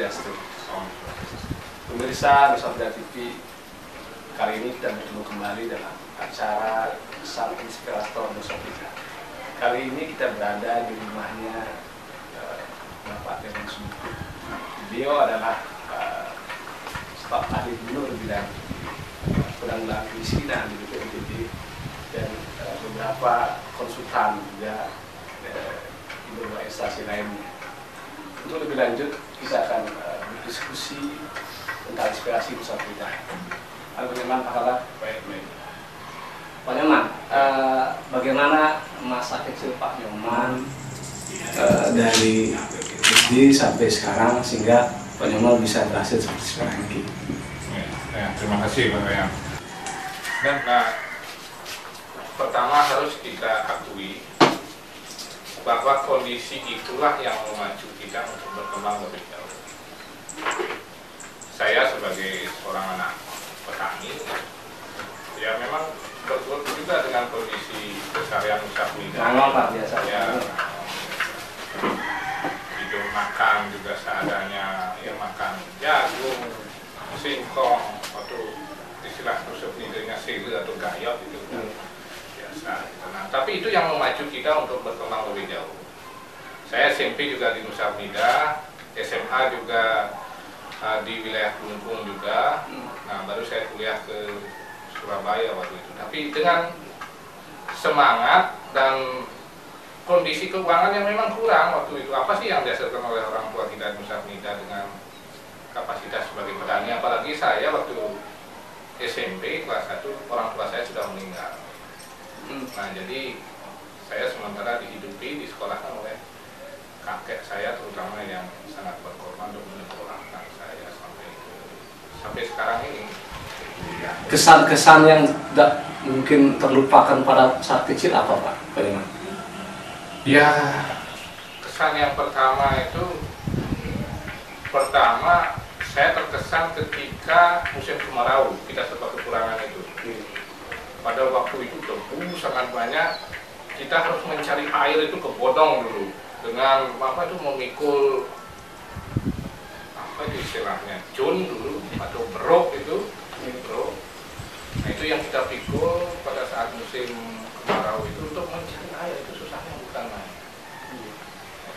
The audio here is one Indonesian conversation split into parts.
Swastiastu. Pemirsa Nusa Penida TV, kali ini kita bertemu kembali dalam acara Sang Inspirator Nusa Penida. Kali ini kita berada di rumahnya Bapak Dewan Sumpu. Beliau adalah staf ahli gubernur bidang penanggulangan kemiskinan di BPNPB dan beberapa konsultan juga di beberapa instansi lainnya. Untuk lebih lanjut, kita akan berdiskusi tentang inspirasi Nusa Penida. Halo Nyoman, apa kabar? Baik. Pak Nyoman, bagaimana masa kecil Pak Nyoman dari SD sampai sekarang sehingga Pak Nyoman bisa berhasil seperti sekarang ini? Ya, terima kasih Pak Yang. Dan pertama harus kita akui bahwa kondisi itulah yang memacu kita untuk berkembang lebih jauh. Saya sebagai seorang anak petani, ya memang bergelut juga dengan kondisi keseharian Nusa Penida. Ya, hidup makan juga seadanya, ya makan jagung, singkong, atau istilah Nusa Penida sile atau gayot itu kan biasa. Nah, tapi itu yang memacu kita untuk berkembang lebih jauh. Saya SMP juga di Nusa Penida, SMA juga di wilayah Kelungkung juga. Nah, baru saya kuliah ke Surabaya waktu itu. Tapi dengan semangat dan kondisi keuangan yang memang kurang waktu itu. Apa sih yang dihasilkan oleh orang tua kita di Nusa Penida dengan kapasitas sebagai petani? Apalagi saya waktu SMP kelas 1 orang tua saya sudah meninggal. Nah, jadi saya sementara dihidupi, disekolahkan oleh kakek saya terutama yang sangat berkorban untuk menyekolahkan saya sampai sekarang ini. Kesan-kesan yang tidak mungkin terlupakan pada saat kecil apa Pak? Bagaimana? Ya, kesan yang pertama itu, saya terkesan ketika musim kemarau kita sempat kekurangan itu. Pada waktu itu debu sangat banyak, kita harus mencari air itu ke bodong dulu dengan apa itu memikul apa itu istilahnya jun dulu atau berok itu berok. Nah, itu yang kita pikul pada saat musim kemarau itu untuk mencari air itu susahnya bukan main.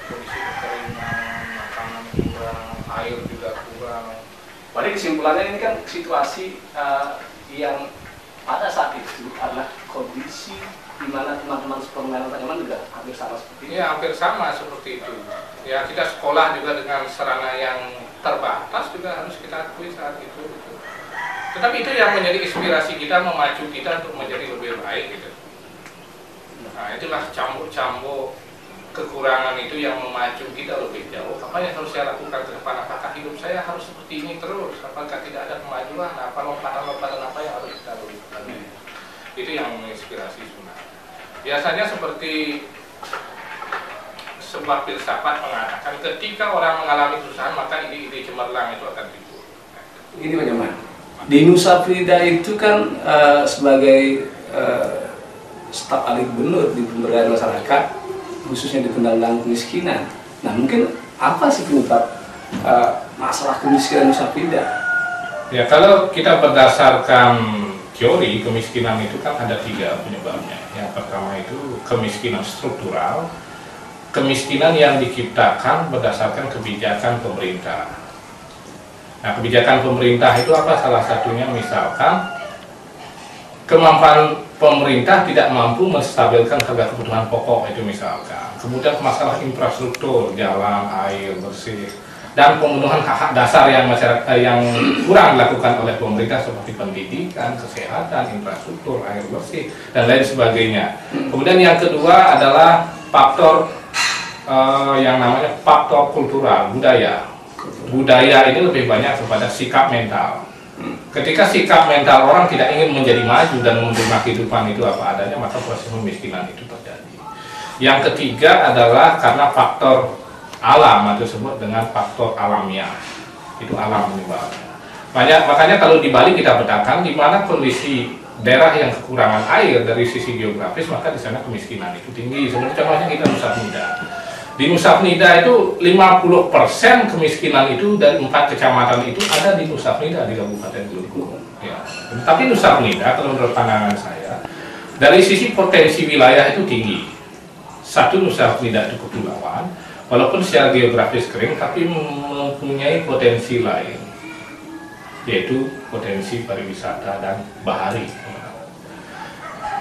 Kondisi kekeringan, makanan kurang, air juga kurang. Jadi kesimpulannya ini kan situasi yang pada saat itu adalah kondisi di mana teman-teman sepermainan Pak Nyoman juga hampir sama seperti itu. Ya, hampir sama seperti itu. Ya, kita sekolah juga dengan sarana yang terbatas juga harus kita akui saat itu. Tetapi itu yang menjadi inspirasi kita, memacu kita untuk menjadi lebih baik gitu. Nah, itulah cambuk-cambuk kekurangan itu yang memacu kita lebih jauh. Apa yang harus saya lakukan ke depan? Apakah hidup saya harus seperti ini terus? Apakah tidak ada kemajuan? Apa lompatan-lompatan apa yang harus kita lakukan? Itu yang menginspirasi sebenarnya. Biasanya seperti sebuah filsafat mengatakan ketika orang mengalami kesusahan maka ide-ide cemerlang itu akan timbul. Ini Pak Nyoman, di Nusa Penida itu kan sebagai staf ahli gubernur di pemberdayaan masyarakat, khususnya di penanggulangan kemiskinan. Nah, mungkin apa sih penyebab masalah kemiskinan Nusa Penida? Ya, kalau kita berdasarkan teori kemiskinan itu kan ada 3 penyebabnya. Yang pertama itu kemiskinan struktural, kemiskinan yang diciptakan berdasarkan kebijakan pemerintah. Nah, kebijakan pemerintah itu apa? Salah satunya misalkan kemampuan pemerintah tidak mampu menstabilkan harga kebutuhan pokok itu misalkan. Kemudian masalah infrastruktur, jalan, air bersih, dan pemenuhan hak-hak dasar yang masyarakat yang kurang dilakukan oleh pemerintah seperti pendidikan, kesehatan, infrastruktur, air bersih, dan lain sebagainya. Kemudian yang kedua adalah faktor yang namanya faktor kultural, budaya. Budaya ini lebih banyak kepada sikap mental. Ketika sikap mental orang tidak ingin menjadi maju dan menerima kehidupan itu apa adanya, maka proses kemiskinan itu terjadi. Yang ketiga adalah karena faktor alam atau disebut dengan faktor alamiah. Itu alam penyebabnya. Makanya kalau di Bali kita petakan di mana kondisi daerah yang kekurangan air dari sisi geografis, maka di sana kemiskinan itu tinggi. Seperti contohnya kita Nusa Penida. Di Nusa Penida itu 50% kemiskinan itu dari 4 kecamatan itu ada di Nusa Penida di Kabupaten Kelungkung. Ya. Tapi Nusa Penida kalau menurut pandangan saya dari sisi potensi wilayah itu tinggi. Satu, Nusa Penida itu kepulauan, walaupun secara geografis kering, tapi mempunyai potensi lain, yaitu potensi pariwisata dan bahari.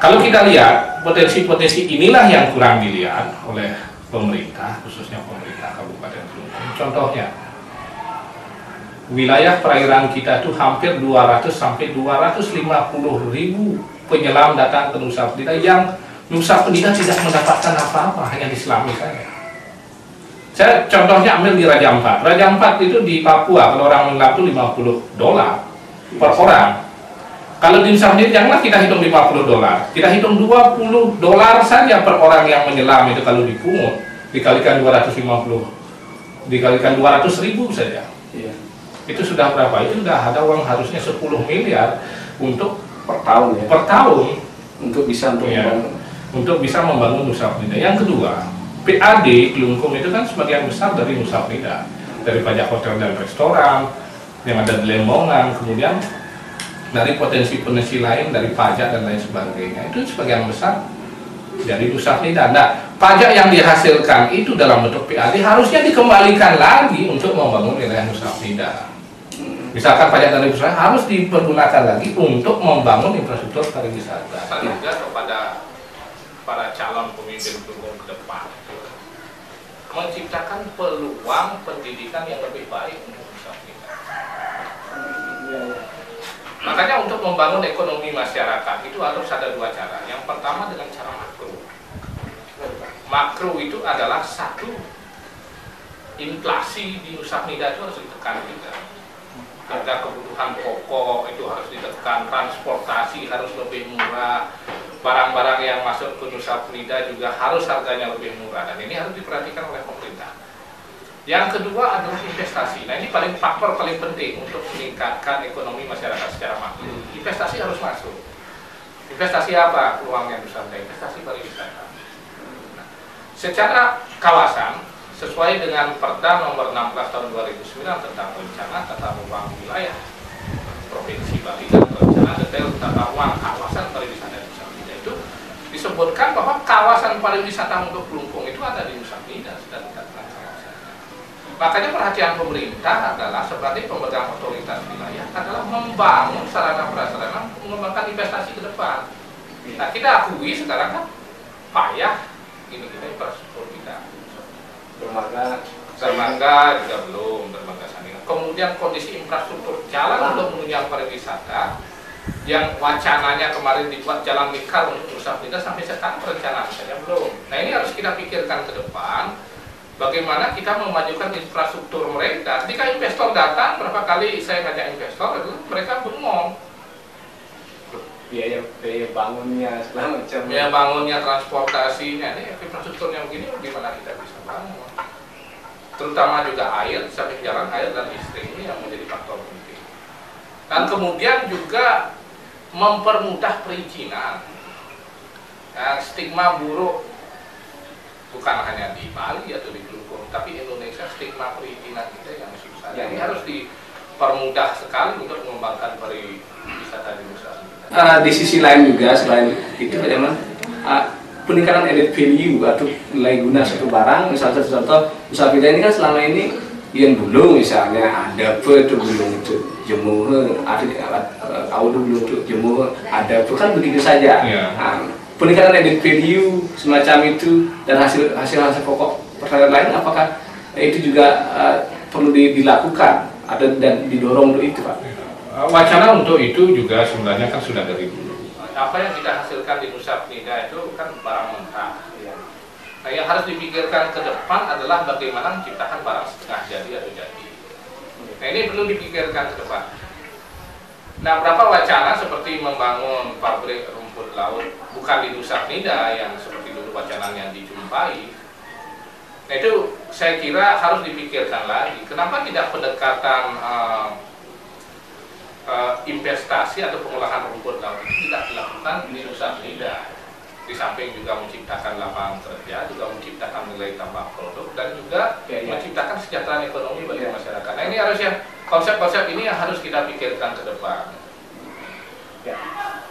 Kalau kita lihat potensi-potensi inilah yang kurang dilihat oleh pemerintah, khususnya pemerintah Kabupaten Kelungkung. Contohnya, wilayah perairan kita itu hampir 200 sampai 250 ribu penyelam datang ke Nusa Penida, yang Nusa Penida tidak mendapatkan apa-apa, hanya diselami saja. Saya contohnya ambil di Raja Ampat. Raja Ampat itu di Papua, kalau orang menyelam itu $50 per orang. Kalau di Nusa Penida janganlah kita hitung $50, kita hitung $20 saja per orang yang menyelam itu kalau dipungut, dikalikan 250, dikalikan 200 ribu saja. Iya. Itu sudah berapa? Itu sudah ada uang harusnya 10 miliar untuk Per tahun ya. per tahun Untuk bisa untuk bisa membangun Nusa Penida. Yang kedua, PAD Kelungkung itu kan sebagian besar dari Nusa Penida, dari pajak hotel dan restoran yang ada di Lembongan, kemudian dari potensi-potensi lain, dari pajak dan lain sebagainya, itu sebagian besar dari Nusa Penida. Nah, pajak yang dihasilkan itu dalam bentuk PAD harusnya dikembalikan lagi untuk membangun wilayah Nusa Penida. Misalkan pajak dari usaha harus dipergunakan lagi untuk membangun infrastruktur pariwisata. Saya juga kepada para calon pemimpin Kelungkung ke depan, menciptakan peluang pendidikan yang lebih baik untuk Nusa Penida. Makanya untuk membangun ekonomi masyarakat itu harus ada dua cara. Yang pertama dengan cara makro. Makro itu adalah satu, inflasi di Nusa Penida itu harus ditekan juga. Harga kebutuhan pokok itu harus ditekan, transportasi harus lebih murah, barang-barang yang masuk ke Nusa Penida juga harus harganya lebih murah, dan ini harus diperhatikan oleh pemerintah. Yang kedua adalah investasi. Nah, ini faktor paling penting untuk meningkatkan ekonomi masyarakat secara makro. Investasi harus masuk. Investasi apa peluangnya Nusa Penida? Investasi pariwisata. Nah, secara kawasan, sesuai dengan Perda nomor 16 tahun 2009 tentang rencana tata ruang wilayah Provinsi Bali dan rencana detail tata ruang kawasan pariwisata Nusa Penida, itu disebutkan bahwa kawasan pariwisata untuk Kelungkung itu ada di Nusa Penida, sudah ditetapkan kawasannya. Makanya perhatian pemerintah adalah sebagai pemegang otoritas wilayah adalah membangun sarana prasarana untuk mengembangkan investasi ke depan. Nah, kita akui sekarang kan payah ini kita infrastruktur kita. Dermaga juga belum, dermaga Sandingan. Kemudian kondisi infrastruktur jalan untuk menunjang pariwisata yang wacananya kemarin dibuat jalan mikar untuk Nusa Penida sampai sekarang perencanaan saja belum. Nah, ini harus kita pikirkan ke depan bagaimana kita memajukan infrastruktur mereka. Ketika investor datang, berapa kali saya ngajak investor itu mereka bengong. Biaya bangunnya segala macam. Biaya bangunnya, transportasinya, ini infrastrukturnya begini gimana kita bisa bangun? Terutama juga air, sampai jalan air dan listrik ini yang menjadi faktor penting. Dan kemudian juga mempermudah perizinan. Nah, stigma buruk bukan hanya di Bali atau di Kelungkung, tapi Indonesia, stigma perizinan kita yang susah. Jadi harus dipermudah sekali untuk mengembangkan pariwisata di Nusa Penida. Di sisi lain juga selain itu bagaimana peningkatan added value atau nilai guna suatu barang. Misalnya contoh Nusa Penida ini kan selama ini yang dulu misalnya ada itu belum itu jemuh, ada kau dulu itu jemuh, ada itu kan begitu saja. Nah, peningkatan added value semacam itu dan hasil pokok pertanian lain, apakah itu juga perlu dilakukan ada dan didorong untuk itu, Pak? Wacana untuk itu juga sebenarnya kan sudah dari dulu. Apa yang kita hasilkan di Nusa Penida itu kan barang mentah. Nah, yang harus dipikirkan ke depan adalah bagaimana menciptakan barang setengah jadi atau jadi. Nah, ini perlu dipikirkan ke depan. Nah, berapa wacana seperti membangun pabrik rumput laut bukan di Nusa Penida yang seperti dulu wacananya dijumpai. Nah, itu saya kira harus dipikirkan lagi. Kenapa tidak pendekatan investasi atau pengolahan rumput laut itu tidak dilakukan di Nusa Penida? Di di samping juga menciptakan lapangan kerja, juga menciptakan nilai tambah produk, dan juga menciptakan kesejahteraan ekonomi bagi masyarakat. Nah, ini harusnya konsep-konsep ini yang harus kita pikirkan ke depan. Ya,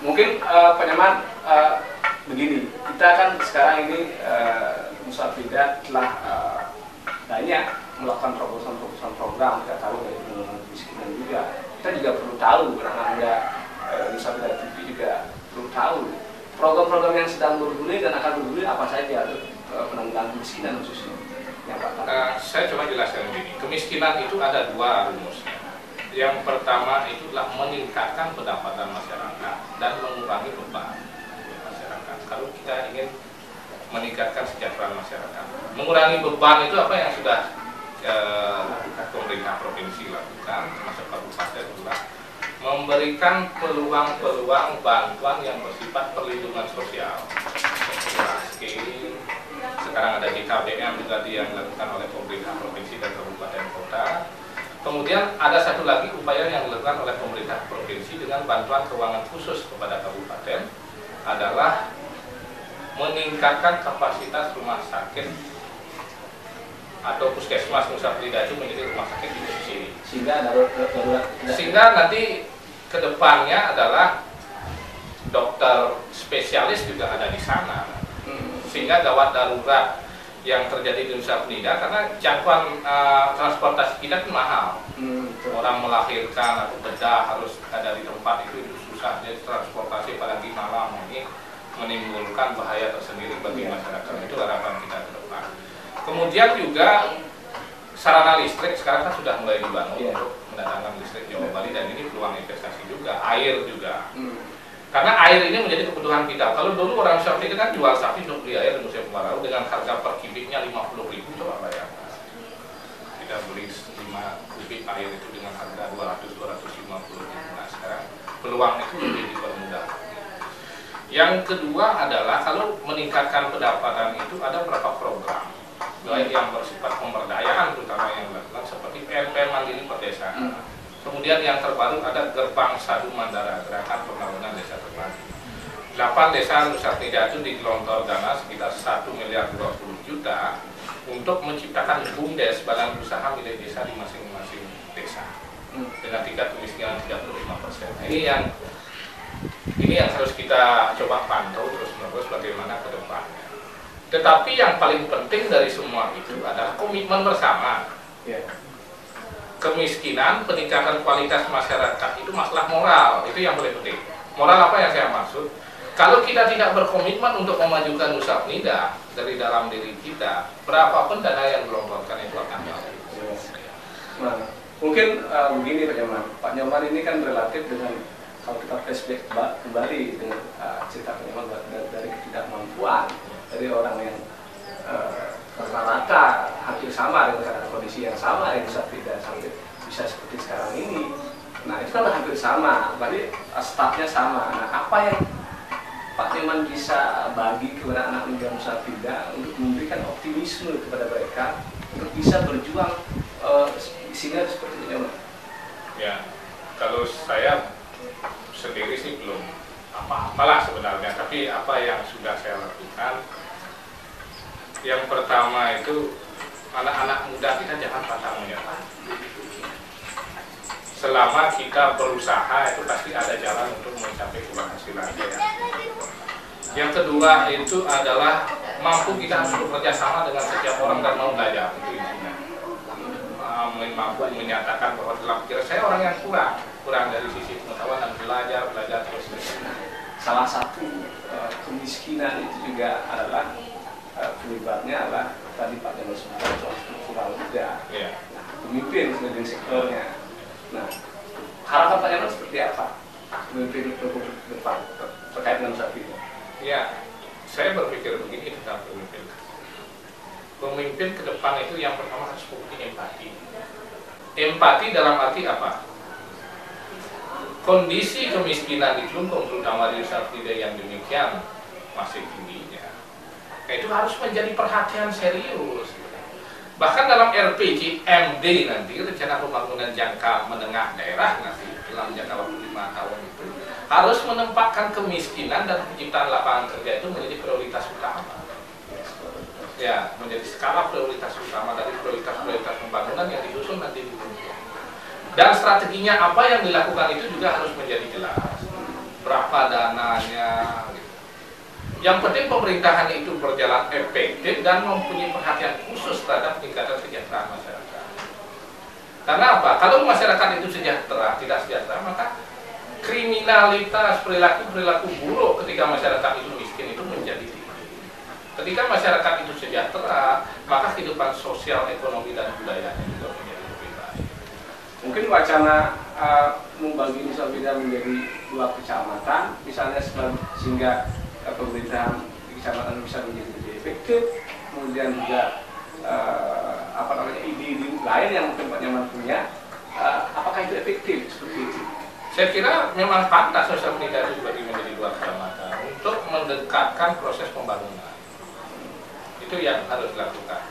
mungkin Pak Nyoman, begini, kita kan sekarang ini Nusa-Penida telah banyak melakukan terobosan-terobosan program. Kita tahu dari penurunan kemiskinan juga. Kita juga perlu tahu, anak muda Nusa-Penida TV juga perlu tahu program-program yang sedang bergulir dan akan bergulir apa saja untuk penanggulangan kemiskinan khususnya. Saya coba jelaskan begini, kemiskinan itu ada dua rumusnya. Yang pertama itu adalah meningkatkan pendapatan masyarakat dan mengurangi beban masyarakat. Kalau kita ingin meningkatkan kesejahteraan masyarakat, mengurangi beban itu apa yang sudah pemerintah provinsi lakukan, termasuk kabupaten juga, memberikan peluang-peluang bantuan yang bersifat perlindungan sosial. Sekarang ada JKBM juga yang dilakukan oleh pemerintah provinsi dan kabupaten kota. Kemudian ada satu lagi upaya yang dilakukan oleh pemerintah provinsi dengan bantuan keuangan khusus kepada kabupaten adalah meningkatkan kapasitas rumah sakit atau puskesmas Nusa-Penida itu menjadi rumah sakit di sini. Sehingga nanti kedepannya adalah dokter spesialis juga ada di sana. Sehingga gawat darurat yang terjadi di Nusa-Penida karena jangkauan transportasi kita kan mahal. Orang melahirkan atau bedah harus ada di tempat itu susah, jadi transportasi apalagi malam ini menimbulkan bahaya tersendiri bagi masyarakat. Itu harapan kita ke depan. Kemudian juga sarana listrik sekarang kan sudah mulai dibangun untuk mendatangkan listrik di Jawa Bali, dan ini peluang investasi juga, air juga. Karena air ini menjadi kebutuhan kita. Kalau dulu orang Nusa itu kan jual sapi untuk beli air di Museum Kemarau dengan harga per kubiknya 50.000, coba bayangkan. Kita beli 5 kubik air itu dengan harga 200-250.000. Nah, sekarang peluang itu lebih dipermudah. Yang kedua adalah kalau meningkatkan pendapatan itu ada beberapa program, baik yang bersifat pemberdayaan terutama yang dilakukan seperti PMP Mandiri Perdesaan. Kemudian yang terbaru ada Gerbang Sadu Mandara, Gerakan Pembangunan Desa Terpadu. 8 desa Nusa-Penida itu digelontor dana sekitar 1.020 juta untuk menciptakan BUMDes, badan usaha milik desa di masing-masing desa dengan tingkat kemiskinan 35%. Nah, ini yang harus kita coba pantau terus-menerus bagaimana ke depannya. Tetapi yang paling penting dari semua itu adalah komitmen bersama. Kemiskinan, peningkatan kualitas masyarakat itu masalah moral, itu yang paling penting. Moral apa yang saya maksud? Kalau kita tidak berkomitmen untuk memajukan Nusa-Penida dari dalam diri kita, berapapun dana yang digelontorkan itu akan jauh. Nah, mungkin begini Pak Nyoman. Pak Nyoman ini kan relatif dengan, kalau kita flashback kembali dengan cerita Pak Nyoman dari ketidakmampuan, dari orang yang rata-rata hampir sama dengan kondisi yang sama yang Nusa-Penida sampai bisa seperti sekarang ini. Nah, itu kan hampir sama, berarti startnya sama. Nah, apa yang Pak Nyoman bisa bagi kepada anak muda Nusa-Penida untuk memberikan optimisme kepada mereka untuk bisa berjuang sehingga seperti itu? Ya, kalau saya sendiri sih belum apa-apalah sebenarnya, tapi apa yang sudah saya lakukan, yang pertama itu anak-anak muda kita jangan pantang menyerah. Selama kita berusaha itu pasti ada jalan untuk mencapai keberhasilan. Yang kedua itu adalah mampu kita harus bekerja sama dengan setiap orang dan mau belajar, itu intinya. Mampu menyatakan bahwa dalam pikiran saya orang yang kurang dari sisi pengetahuan dan belajar terus. Salah satu kemiskinan itu juga adalah penyebabnya adalah tadi Pak Nyoman sebutkan struktural juga. Nah, pemimpin leading sektornya. Nah, harapan Pak Nyoman seperti apa pemimpin ke depan terkait dengan Nusa-Penida? Ya, saya berpikir begini tentang pemimpin. Pemimpin ke depan itu yang pertama harus memiliki empati. Empati dalam arti apa? Kondisi kemiskinan di Klungkung, terutama di Nusa-Penida yang demikian masih tingginya, itu harus menjadi perhatian serius. Bahkan dalam RPJMD nanti, rencana pembangunan jangka menengah daerah nanti dalam jangka waktu 5 tahun itu harus menempatkan kemiskinan dan penciptaan lapangan kerja itu menjadi prioritas utama. Ya, menjadi skala prioritas utama dari prioritas-prioritas pembangunan yang disusun nanti di Bungkulu. Dan strateginya apa yang dilakukan itu juga harus menjadi jelas. Berapa dananya, gitu. Yang penting pemerintahan itu berjalan efektif dan mempunyai perhatian khusus terhadap peningkatan kesejahteraan masyarakat. Karena apa? Kalau masyarakat itu sejahtera, tidak sejahtera, maka kriminalitas, perilaku buruk ketika masyarakat itu miskin itu menjadi tinggi. Ketika masyarakat itu sejahtera, maka kehidupan sosial, ekonomi, dan budaya juga menjadi lebih baik. Mungkin wacana membagi Nusa Penida menjadi 2 kecamatan, misalnya sehingga pemerintahan di kecamatan bisa menjadi lebih efektif, kemudian juga ide-ide lain yang mungkin Pak Nyaman punya, apakah itu efektif seperti itu? Saya kira memang pantas Nusa Penida itu dibagi menjadi 2 kecamatan untuk mendekatkan proses pembangunan. Itu yang harus dilakukan.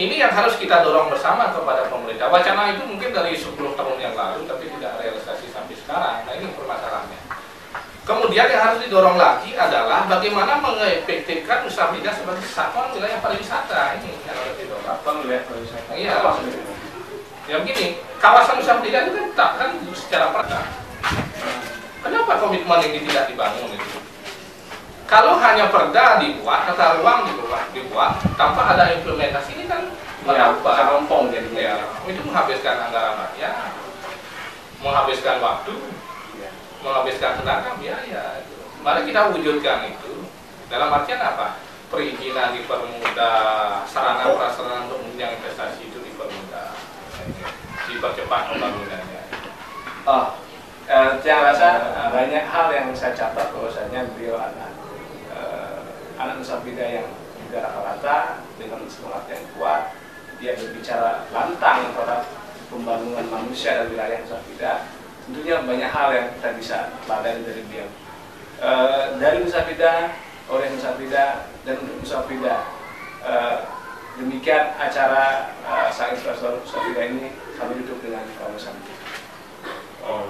Ini yang harus kita dorong bersama kepada pemerintah. Wacana itu mungkin dari 10 tahun yang lalu, tapi tidak realisasi sampai sekarang. Nah, ini permasalahannya. Kemudian yang harus didorong lagi adalah bagaimana mengefektifkan Nusa Penida sebagai satuan wilayah pariwisata. Ini yang harus didorong. Satuan wilayah pariwisata. Iya. Ya begini, kawasan Nusa Penida itu kan ditetapkan secara perda. Kenapa komitmen ini tidak dibangun itu? Kalau hanya perda dibuat, tata ruang dibuat tanpa ada implementasi, ini kan rompong jadinya. Itu menghabiskan anggaran rakyat, menghabiskan waktu, menghabiskan tenaga, biaya. Mari kita wujudkan itu. Dalam artian apa? Perizinan dipermudah, sarana prasarana untuk menunjang investasi itu dipermudah, dipercepat pembangunannya. Saya rasa banyak hal yang saya catat bahwasanya beliau anak Nusa Penida yang juga rata-rata dengan semangat yang kuat. Dia berbicara lantang terhadap pembangunan manusia dan wilayah Nusa Penida. Tentunya banyak hal yang kita bisa pelajari dari beliau. Dari Nusa Penida, oleh Nusa Penida, dan untuk Nusa Penida. Demikian acara Sang Investor Nusa Penida ini kami tutup dengan kawasan. Oh,